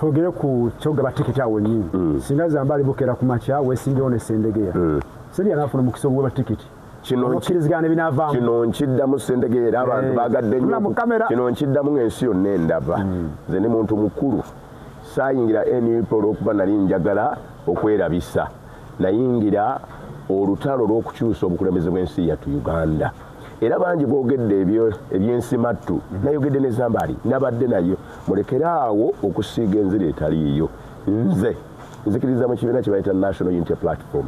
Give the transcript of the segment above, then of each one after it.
twogere ku kyoga batiketi awo nyingi singa Zambali bukera ku macha wesimbyewo ne Sendegera seri yanafuna mukisa gwa batiketi kirizigane binavaamu kino nkiddamu Sendegera abantu bagadde nnyo kino nkiddamu ng'ensi yonna endaba nze ne muntu mukulu saayingira NUP olw'okuba nali njagala okwerabisa nayingira olutalo lw'okukyusa obukulembeze bw'ensi yattu Uganda era bangi boogedde ebyensi mattu nayogedde ne Zambali nabadde nayo mulekere awo okusiiga enzira etaliiyo nze nzikiriza mu kibiina kye bayita National Unity Platform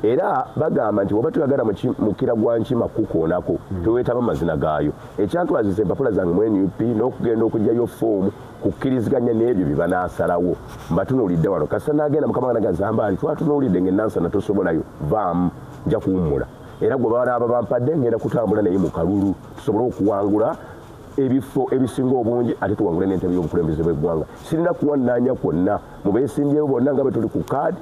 era bagamba nti oba tuyagala mukira gwa nkima kukoonako teweetaba mazina gaayo ekyantwazisa empapula zange mu NUP n'okugenda okugyayo foomu kukkiriziganya n'ebyo bye banaasalawo mbatunuulidde wano kasita n'agenda mukama ga Zambali twatunuulidde ng'ennansana tosobolayo vaamu nja kuwummula era gwe banaaba bampadde ngenda kutambula naye mu kalulu tusobole okuwangula ebifo ebisinga obungi ate tuwangule n'entebe y'obukulembeze bw'eggwanga sirina kuwannaanya kwonna mu beesimbyewo bonna nga bwe tuli ku kaadi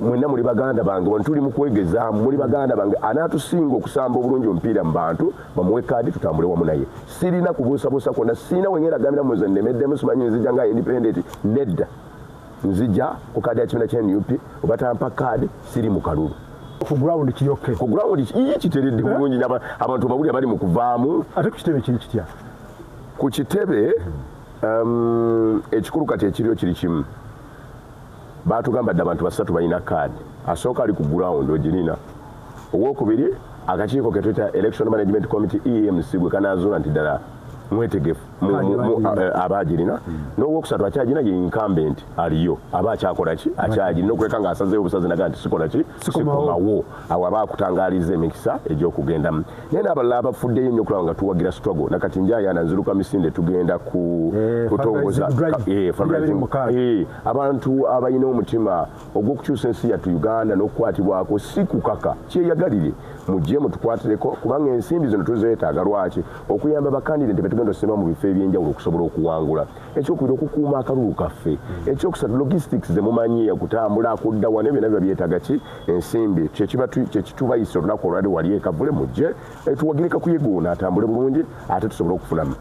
mwenna muli baganda bange wano tuli mu kwegezaamu muli baganda bange anaatusinga okusamba obulungi omupiira mu bantu bamuwe kaadi tutambule wamu naye sirina kubuusabuusa kwonna sirina wengeeragamira muze nnemeddemu simanyi nzija nga independent nedda nzija ku kaadi ya kibiina kya NUP oba tampa kaadi siri mu kalulu ku ground kiyoke ku ground kiteredde bulungi abantu bawulira bali mu kuvaamu ate ku kitebe kiri kitya ku kitebe ekikulu kati ekiriyo kiri kimu batugamba dda abantu basatu balina kaadi asooka ali ku ground ogirina owokubiri akakiiko ke tuyita election management committee EMC gwe kanaazuula nti ddala mwetegefu abagirina n'owokusatu akyagirina ye incumbent aliyo aba akyakola ki akyagirina okuleka ng'asazeewo obusaze naga nti sikola ki sikomawo awo aba akutangaaliza emikisa egy'okugendamu naye n'abalala abafuddeyo nnyo okulaba nga tuwagira struggle nakati njayaana nziruka misinde tugenda kutongoza abantu abalina omutima ogw'okukyusa ensi yattu Uganda n'okukwatibwako si kukaka kyeyagalire mujje mutukwatireko kubanga ensimbi zino tuzeetaaga lwaki okuyamba bakandidate betugenda okusema mu bifo ebyenjawulo okusobola okuwangula ekyokubiri okukuuma akalulu kaffe ekyokusatu logistics zemumanyi okutambula akudda wano ebyo nabyo byetaaga ki ensimbi kyekitubayisa olunaku olwali wali ekavule mujje tuwagireka kuyegoona atambule bulungi ate tusobole okufunamu